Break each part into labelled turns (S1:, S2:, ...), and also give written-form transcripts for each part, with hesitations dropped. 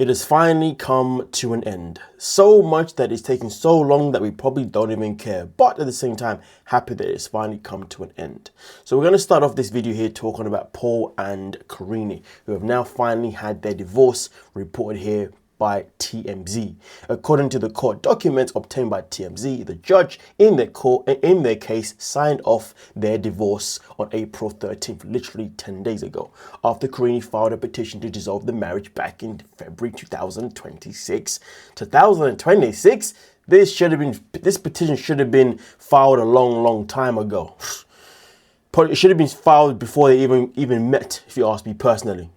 S1: It has finally come to an end. So much that it's taking so long that we probably don't even care. But at the same time, happy that it's finally come to an end. So we're going to start off this video here talking about Paul and Karine, who have now finally had their divorce reported here by TMZ. According to the court documents obtained by TMZ, the judge in their case signed off their divorce on April 13th, literally 10 days ago, after Karine filed a petition to dissolve the marriage back in February 2026. 2026? This petition should have been filed a long time ago. It should have been filed before they even met, if you ask me personally.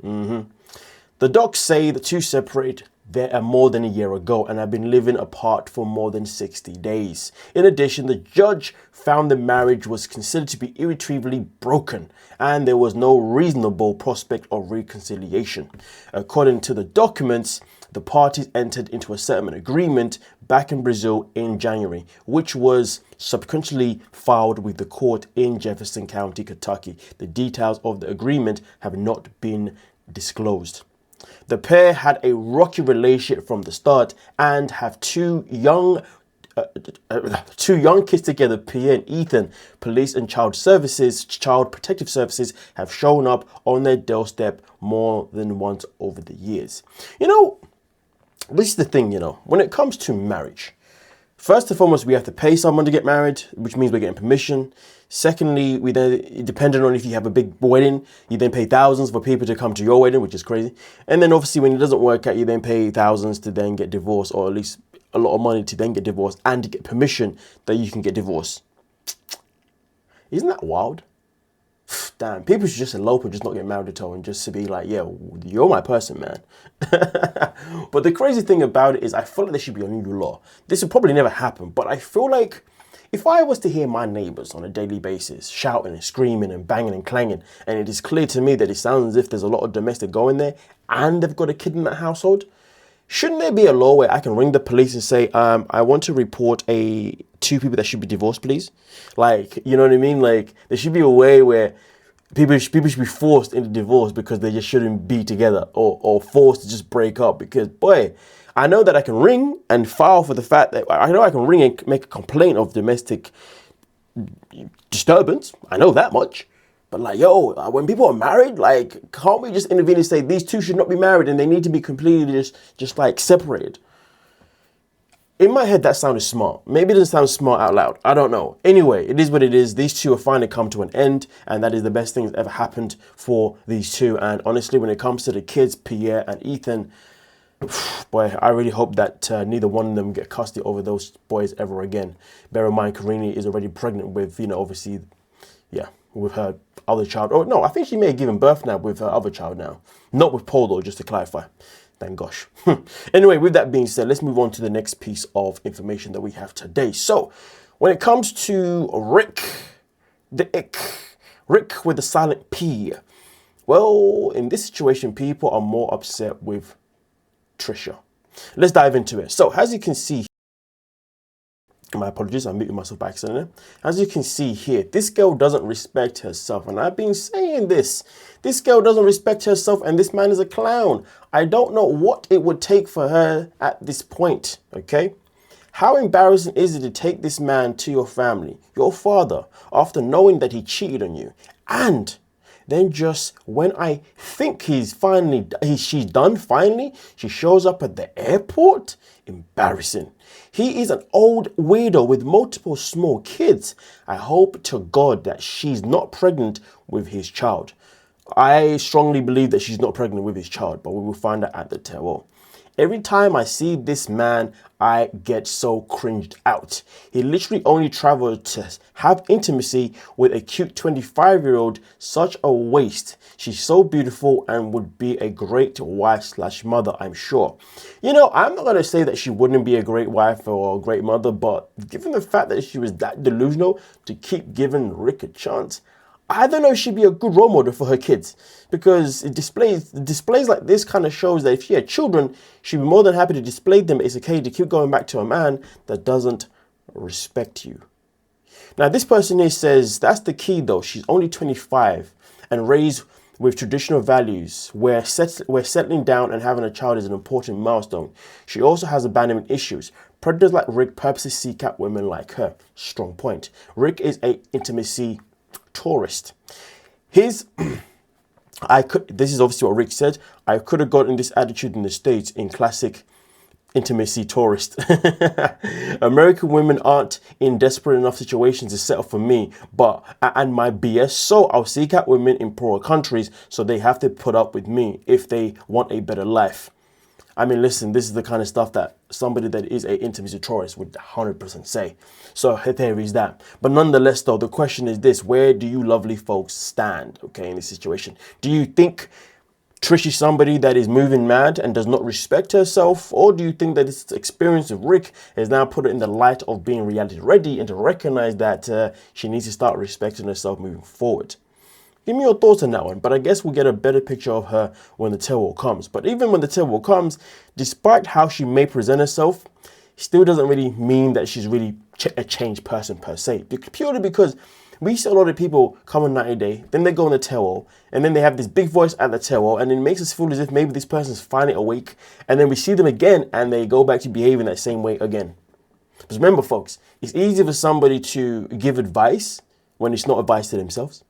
S1: The docs say the two separated there more than a year ago and have been living apart for more than 60 days. In addition, the judge found the marriage was considered to be irretrievably broken and there was no reasonable prospect of reconciliation. According to the documents, the parties entered into a settlement agreement back in Brazil in January, which was subsequently filed with the court in Jefferson County, Kentucky. The details of the agreement have not been disclosed. The pair had a rocky relationship from the start and have two young kids together, Pierre and Ethan. Police and child protective services have shown up on their doorstep more than once over the years. You know, this is the thing, when it comes to marriage, first and foremost, we have to pay someone to get married, which means we're getting permission. Secondly, we then, depending on if you have a big wedding, you then pay thousands for people to come to your wedding, which is crazy. And then obviously when it doesn't work out, you then pay thousands to then get divorced, or at least a lot of money to then get divorced and to get permission that you can get divorced. Isn't that wild? Damn, people should just elope and just not get married at all and just to be like, yeah, you're my person, man. But the crazy thing about it is I feel like there should be a new law. This will probably never happen, but I feel like if I was to hear my neighbors on a daily basis shouting and screaming and banging and clanging, and it is clear to me that it sounds as if there's a lot of domestic going there and they've got a kid in that household, shouldn't there be a law where I can ring the police and say, I want to report two people that should be divorced, please? Like, you know what I mean? Like, there should be a way where people should be forced into divorce because they just shouldn't be together, or forced to just break up. Because, boy, I know that I can ring and file for the fact that I know I can ring and make a complaint of domestic disturbance. I know that much. But like, yo, when people are married, like, can't we just intervene and say these two should not be married and they need to be completely just like separated? In my head, that sounded smart. Maybe it doesn't sound smart out loud. I don't know. Anyway, it is what it is. These two have finally come to an end, and that is the best thing that's ever happened for these two. And honestly, when it comes to the kids, Pierre and Ethan, boy, I really hope that neither one of them get custody over those boys ever again. Bear in mind, Karine is already pregnant with, obviously, yeah, with her other child. Oh, no, I think she may have given birth now with her other child now. Not with Paul, though, just to clarify. Thank gosh. Anyway, with that being said, let's move on to the next piece of information that we have today. So, when it comes to Rick with the silent P, well, in this situation, people are more upset with Trisha. Let's dive into it. So, as you can see, my apologies, I'm muting myself by accident. As you can see here, this girl doesn't respect herself. And I've been saying this. This girl doesn't respect herself and this man is a clown. I don't know what it would take for her at this point, okay? How embarrassing is it to take this man to your family, your father, after knowing that he cheated on you? And then just when I think she's done finally, she shows up at the airport? Embarrassing. He is an old weirdo with multiple small kids. I hope to God that she's not pregnant with his child. I strongly believe that she's not pregnant with his child, but we will find out at the tail. Every time I see this man, I get so cringed out. He literally only traveled to have intimacy with a cute 25-year-old. Such a waste. She's so beautiful and would be a great wife/mother, I'm sure. I'm not going to say that she wouldn't be a great wife or a great mother, but given the fact that she was that delusional to keep giving Rick a chance, I don't know if she'd be a good role model for her kids, because displays like this kind of shows that if she had children, she'd be more than happy to display them. It's okay to keep going back to a man that doesn't respect you. Now, this person here says that's the key though. She's only 25 and raised with traditional values, where settling down and having a child is an important milestone. She also has abandonment issues. Predators like Rick purposely seek out women like her. Strong point. Rick is a intimacy tourist. This is obviously what Rick said. I could have gotten this attitude in the States in classic intimacy tourist. American women aren't in desperate enough situations to settle for me, and my BS. So I'll seek out women in poorer countries, so they have to put up with me if they want a better life. I mean, listen, this is the kind of stuff that somebody that is a intimacy tourist would 100% say. So there is that. But nonetheless, though, the question is this: where do you lovely folks stand, okay, in this situation? Do you think Trish is somebody that is moving mad and does not respect herself? Or do you think that this experience of Rick has now put her in the light of being reality ready and to recognize that she needs to start respecting herself moving forward? Give me your thoughts on that one, but I guess we'll get a better picture of her when the tell-all comes. But even when the tell-all comes, despite how she may present herself, still doesn't really mean that she's really a changed person per se. Purely because we see a lot of people come on 90 Day, then they go on the tell-all, and then they have this big voice at the tell-all, and it makes us feel as if maybe this person's finally awake, and then we see them again, and they go back to behaving that same way again. Because remember, folks, it's easy for somebody to give advice when it's not advice to themselves.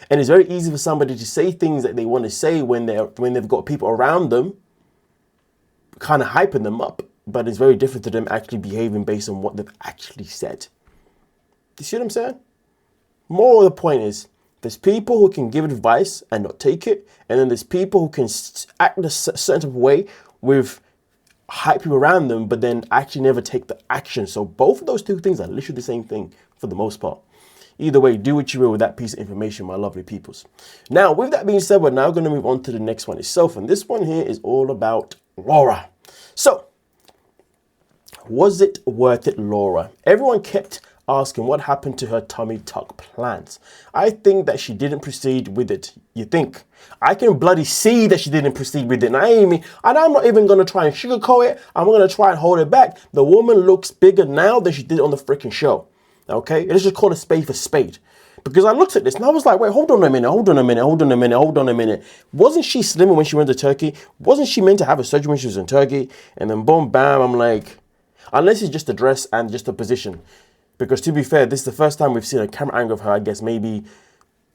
S1: And it's very easy for somebody to say things that they want to say when they've got people around them kind of hyping them up. But it's very different to them actually behaving based on what they've actually said. Do you see what I'm saying? More of the point is, there's people who can give advice and not take it. And then there's people who can act a certain way with hype people around them, but then actually never take the action. So both of those two things are literally the same thing for the most part. Either way, do what you will with that piece of information, my lovely peoples. Now, with that being said, we're now going to move on to the next one itself. And this one here is all about Laura. So, was it worth it, Laura? Everyone kept asking what happened to her tummy tuck plans. I think that she didn't proceed with it. You think? I can bloody see that she didn't proceed with it. And I'm not even going to try and sugarcoat it. I'm going to try and hold it back. The woman looks bigger now than she did on the freaking show. Okay, let's just call a spade for spade. Because I looked at this and I was like, wait, hold on a minute. Wasn't she slimmer when she went to Turkey? Wasn't she meant to have a surgery when she was in Turkey? And then boom, bam, I'm like, unless it's just a dress and just a position. Because to be fair, this is the first time we've seen a camera angle of her, I guess, maybe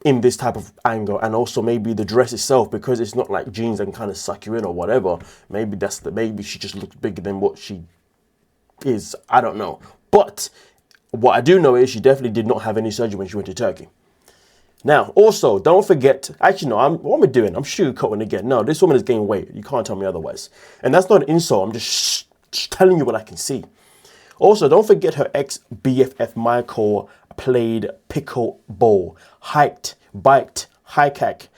S1: in this type of angle. And also maybe the dress itself, because it's not like jeans that can kind of suck you in or whatever. Maybe she just looks bigger than what she is. I don't know. But what I do know is she definitely did not have any surgery when she went to Turkey. Now, also, don't forget, actually, no, what am I doing? I'm sugarcoating again. No, this woman is gaining weight. You can't tell me otherwise. And that's not an insult. I'm just telling you what I can see. Also, don't forget her ex-BFF Michael played pickleball, hiked, biked, kayak,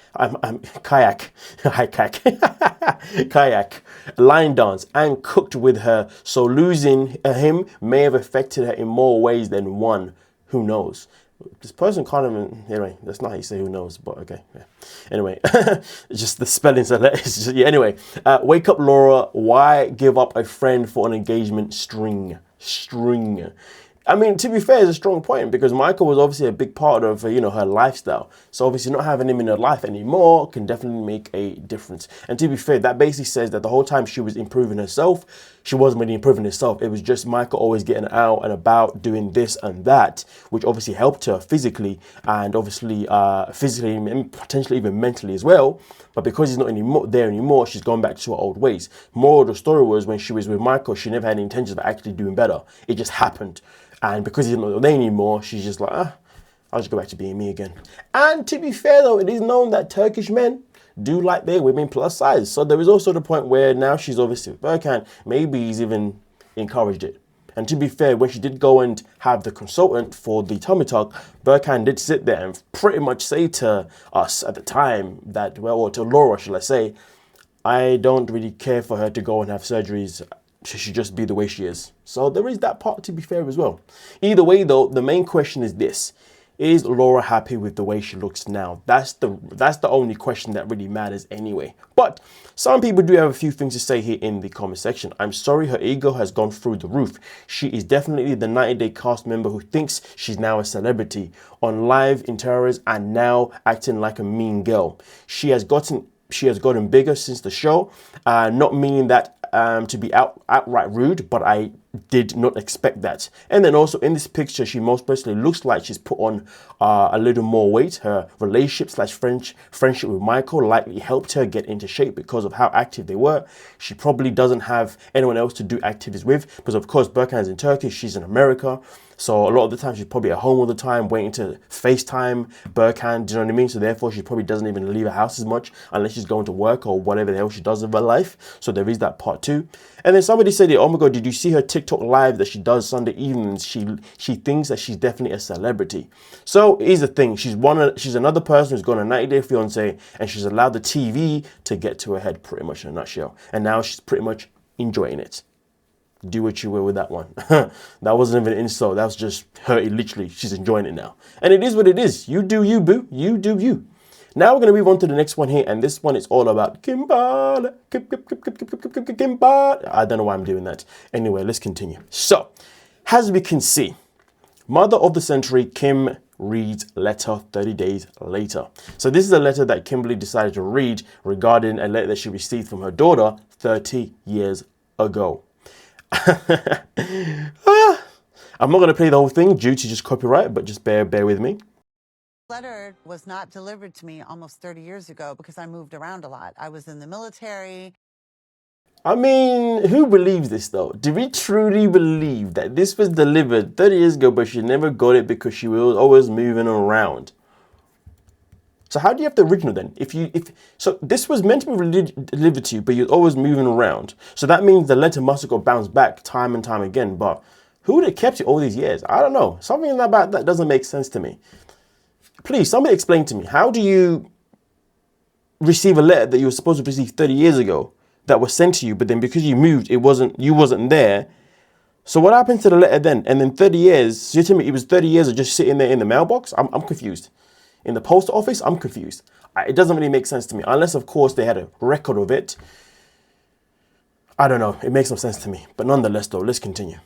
S1: line dance, and cooked with her. So losing him may have affected her in more ways than one. Who knows? This person can't even, anyway, that's not how you say who knows, but okay. Yeah. Anyway, just the spellings are just, yeah, anyway. Wake up, Laura. Why give up a friend for an engagement string? I mean, to be fair, it's a strong point because Michael was obviously a big part of, her lifestyle. So obviously not having him in her life anymore can definitely make a difference. And to be fair, that basically says that the whole time she was improving herself, she wasn't really improving herself. It was just Michael always getting out and about doing this and that, which obviously helped her physically and obviously physically and potentially even mentally as well. But because he's not there anymore, she's gone back to her old ways. More of the story was when she was with Michael, she never had any intentions of actually doing better. It just happened. And because he's not there anymore, she's just like, I'll just go back to being me again. And to be fair though, it is known that Turkish men do like their women plus size. So there is also the point where now she's obviously with Berkan, maybe he's even encouraged it. And to be fair, when she did go and have the consultant for the tummy tuck, Berkan did sit there and pretty much say to us at the time that, or to Laura, shall I say, I don't really care for her to go and have surgeries. She should just be the way she is. So there is that part to be fair as well. Either way though, the main question is this. Is Laura happy with the way she looks now? That's the only question that really matters anyway. But some people do have a few things to say here in the comment section. I'm sorry her ego has gone through the roof. She is definitely the 90-Day cast member who thinks she's now a celebrity on live interviews and now acting like a mean girl. She has gotten bigger since the show, not meaning that to be outright rude, but I did not expect that. And then also in this picture, she most personally looks like she's put on a little more weight. Her relationship slash friendship with Michael likely helped her get into shape because of how active they were. She probably doesn't have anyone else to do activities with because of course Berkan's in Turkey, she's in America. So a lot of the time she's probably at home all the time waiting to FaceTime Berkan, do you know what I mean? So therefore she probably doesn't even leave her house as much unless she's going to work or whatever the hell she does with her life. So there is that part too. And then somebody said, oh my God, did you see her TikTok live that she does Sunday evenings? She thinks that she's definitely a celebrity. So here's the thing, she's another person who's gone on a 90-Day Fiance and she's allowed the TV to get to her head pretty much in a nutshell. And now she's pretty much enjoying it. Do what you will with that one. That wasn't even an insult. That was just her. Literally, she's enjoying it now. And it is what it is. You do you, boo. You do you. Now we're going to move on to the next one here. And this one is all about Kimberly. Kimberly. I don't know why I'm doing that. Anyway, let's continue. So, as we can see, Mother of the Century, Kim reads letter 30 days later. So this is a letter that Kimberly decided to read regarding a letter that she received from her daughter 30 years ago. I'm not going to play the whole thing due to just copyright, but just bear with me.
S2: Letter was not delivered to me almost 30 years ago because I moved around a lot. I was in the military.
S1: I mean, who believes this though? Do we truly believe that this was delivered 30 years ago, but she never got it because she was always moving around? So how do you have the original then? So this was meant to be delivered to you, but you're always moving around. So that means the letter must have got bounced back time and time again. But who would have kept it all these years? I don't know. Something about that doesn't make sense to me. Please, somebody explain to me. How do you receive a letter that you were supposed to receive 30 years ago that was sent to you, but then because you moved, you wasn't there? So what happened to the letter then? And then 30 years, so you're telling me it was 30 years of just sitting there in the mailbox? I'm confused. In the post office, I'm confused. It doesn't really make sense to me, unless of course they had a record of it. I don't know. It makes no sense to me. But nonetheless though, let's continue.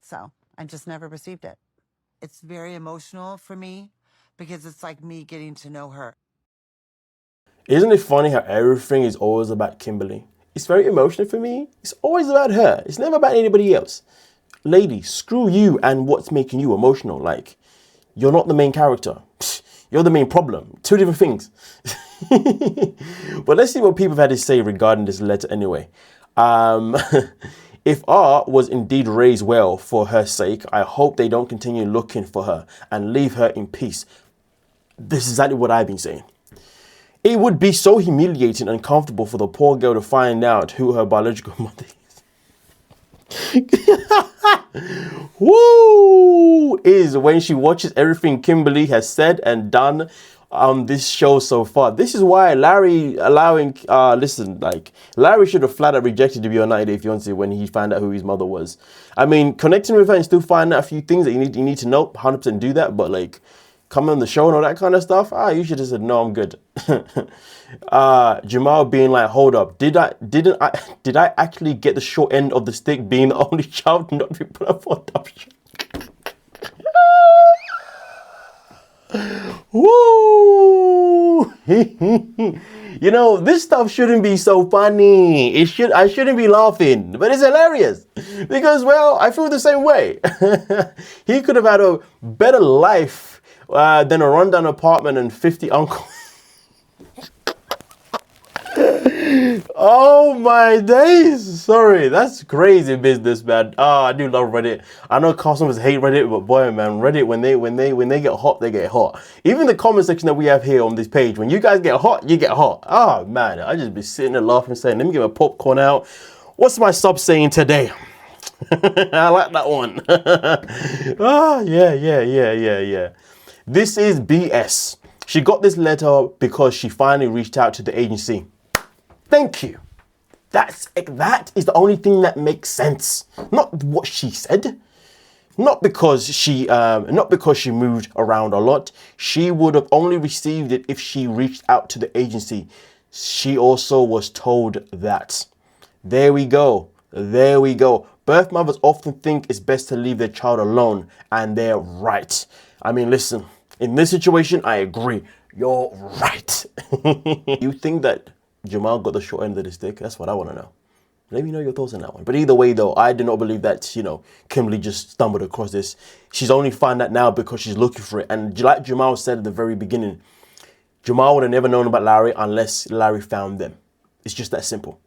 S2: So I just never received it. It's very emotional for me because it's like me getting to know her.
S1: Isn't it funny how everything is always about Kimberly? It's very emotional for me. It's always about her. It's never about anybody else. Lady, screw you and what's making you emotional. Like, you're not the main character. You're the main problem. Two different things. But let's see what people have had to say regarding this letter anyway. If R was indeed raised well for her sake, I hope they don't continue looking for her and leave her in peace. This is exactly what I've been saying. It would be so humiliating and uncomfortable for the poor girl to find out who her biological mother is. Woo! Is when she watches everything Kimberly has said and done on this show so far. This is why Larry Larry should have flat out rejected to be on 90-Day Fiance when he found out who his mother was. I mean, connecting with her and still finding out a few things that you need to know, 100% do that, but like coming on the show and all that kind of stuff, you should have said, no, I'm good. Jamal being like, hold up, did I actually get the short end of the stick being the only child not to be put up for adoption? Woo! You know, this stuff shouldn't be so funny. I shouldn't be laughing, but it's hilarious because, well, I feel the same way. He could have had a better life than a rundown apartment and 50 uncles. Oh my days. Sorry, that's crazy business, man. I do love Reddit. I know customers hate Reddit, but boy, man, Reddit, when they get hot, they get hot. Even the comment section that we have here on this page, when you guys get hot, you get hot. Oh man, I just be sitting there laughing, saying, let me get my popcorn out. What's my sub saying today? I like that one. Yeah. This is BS. She got this letter because she finally reached out to the agency. Thank you. That is the only thing that makes sense. Not what she said. Not because she moved around a lot. She would have only received it if she reached out to the agency. She also was told that. There we go. There we go. Birth mothers often think it's best to leave their child alone, and they're right. I mean, listen, in this situation, I agree. You're right. You think that Jamal got the short end of the stick? That's what I want to know. Let me know your thoughts on that one. But either way, though, I do not believe that, Kimberly just stumbled across this. She's only found that now because she's looking for it. And like Jamal said at the very beginning, Jamal would have never known about Larry unless Larry found them. It's just that simple.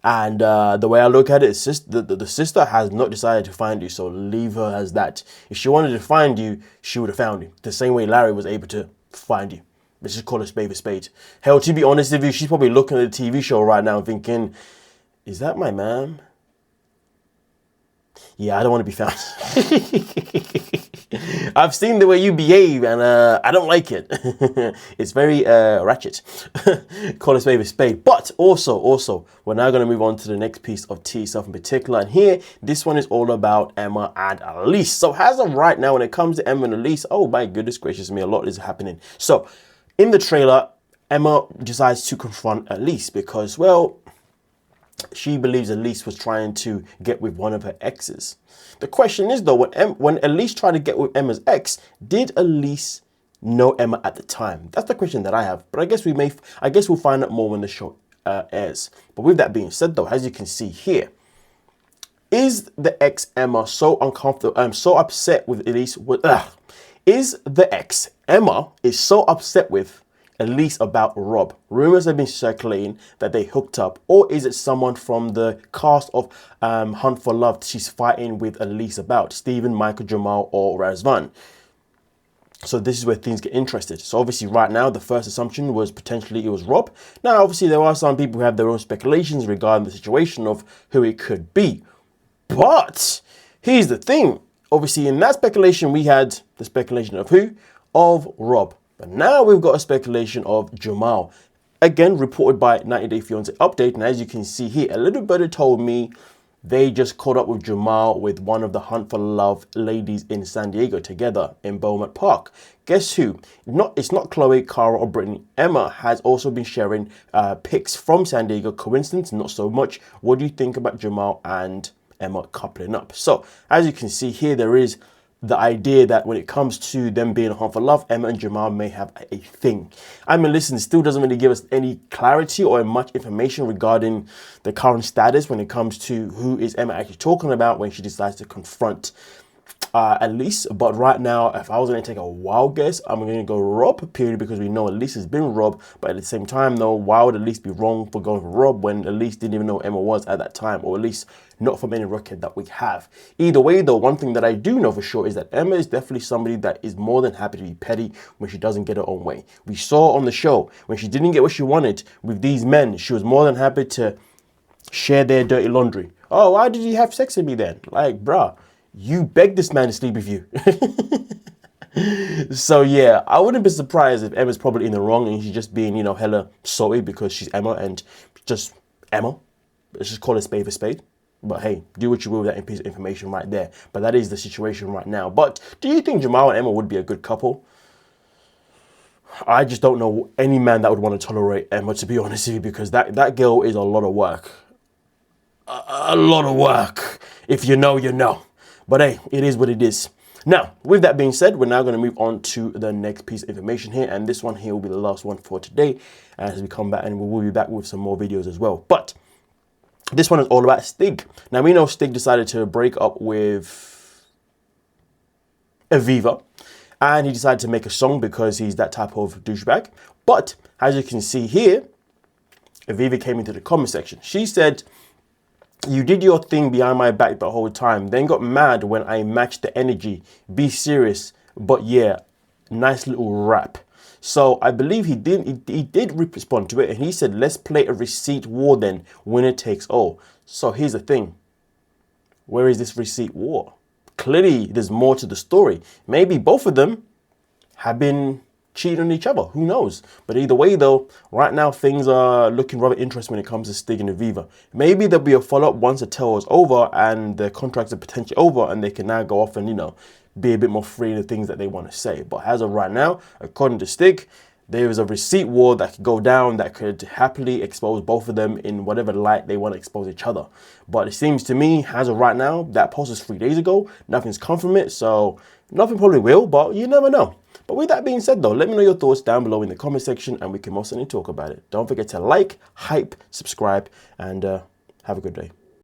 S1: And the way I look at it is the sister has not decided to find you, so leave her as that. If she wanted to find you, she would have found you. The same way Larry was able to find you. Let's just call a spade a spade. Hell, to be honest with you, she's probably looking at the TV show right now and thinking, is that my mom? Yeah, I don't want to be found. I've seen the way you behave, and I don't like it. It's very ratchet. Call a spade a spade. But also, we're now going to move on to the next piece of tea itself in particular. And here, this one is all about Emma and Elise. So as of right now, when it comes to Emma and Elise, oh my goodness gracious me, a lot is happening. So in the trailer, Emma decides to confront Elise because, well, she believes Elise was trying to get with one of her exes. The question is, though, when Elise tried to get with Emma's ex, did Elise know Emma at the time? That's the question that I have. But I guess we'll find out more when the show airs. But with that being said, though, as you can see here, is the ex Emma so uncomfortable? So upset with Elise. Is the ex Emma is so upset with Elise about Rob? Rumors have been circulating that they hooked up, or is it someone from the cast of Hunt for Love she's fighting with Elise about? Steven, Michael, Jamal, or Razvan? So this is where things get interested. So obviously right now, the first assumption was potentially it was Rob. Now, obviously there are some people who have their own speculations regarding the situation of who it could be. But here's the thing. Obviously in that speculation, we had the speculation of who? Of Rob. But now we've got a speculation of Jamal. Again, reported by 90 Day Fiance Update. And as you can see here, a little birdie told me they just caught up with Jamal with one of the Hunt for Love ladies in San Diego together in Beaumont Park. Guess who? It's not Chloe, Cara, or Brittany. Emma has also been sharing pics from San Diego. Coincidence? Not so much. What do you think about Jamal and Emma coupling up? So as you can see here, there is the idea that when it comes to them being a Hunt for Love, Emma and Jamal may have a thing. I mean, listen, it still doesn't really give us any clarity or much information regarding the current status when it comes to who is Emma actually talking about when she decides to confront Elise. But right now, if I was going to take a wild guess, I'm going to go Rob, purely because we know Elise has been Rob. But at the same time, though, why would Elise be wrong for going for Rob when Elise didn't even know Emma was at that time, or at least not from any record that we have? Either way, though, one thing that I do know for sure is that Emma is definitely somebody that is more than happy to be petty when she doesn't get her own way. We saw on the show when she didn't get what she wanted with these men, she was more than happy to share their dirty laundry. Oh, why did you have sex with me then? Like, bruh, you begged this man to sleep with you. So yeah, I wouldn't be surprised if Emma's probably in the wrong and she's just being, hella salty because she's Emma and just Emma. Let's just call it spade for spade. But hey, do what you will with that piece of information right there. But that is the situation right now. But do you think Jamal and Emma would be a good couple? I just don't know any man that would want to tolerate Emma, to be honest with you, because that girl is a lot of work. A lot of work. If you know, you know. But hey, it is what it is. Now, with that being said, we're now going to move on to the next piece of information here. And this one here will be the last one for today as we come back, and we will be back with some more videos as well. But this one is all about Stig. Now, we know Stig decided to break up with Aviva. And he decided to make a song because he's that type of douchebag. But as you can see here, Aviva came into the comment section. She said, "You did your thing behind my back the whole time, then got mad when I matched the energy. Be serious, but yeah, nice little rap." So I believe he did respond to it, and he said, "Let's play a receipt war then, winner takes all." So here's the thing. Where is this receipt war? Clearly, there's more to the story. Maybe both of them have been cheating on each other. Who knows? But either way, though, right now things are looking rather interesting when it comes to Stig and Aviva. Maybe there'll be a follow-up once the tour is over and the contracts are potentially over and they can now go off and, you know, be a bit more free in the things that they want to say. But as of right now, according to Stig, there is a receipt war that could go down that could happily expose both of them in whatever light they want to expose each other. But it seems to me, as of right now, that post was 3 days ago. Nothing's come from it, so nothing probably will, but you never know. But with that being said though, let me know your thoughts down below in the comment section and we can most certainly talk about it. Don't forget to like, hype, subscribe, and have a good day.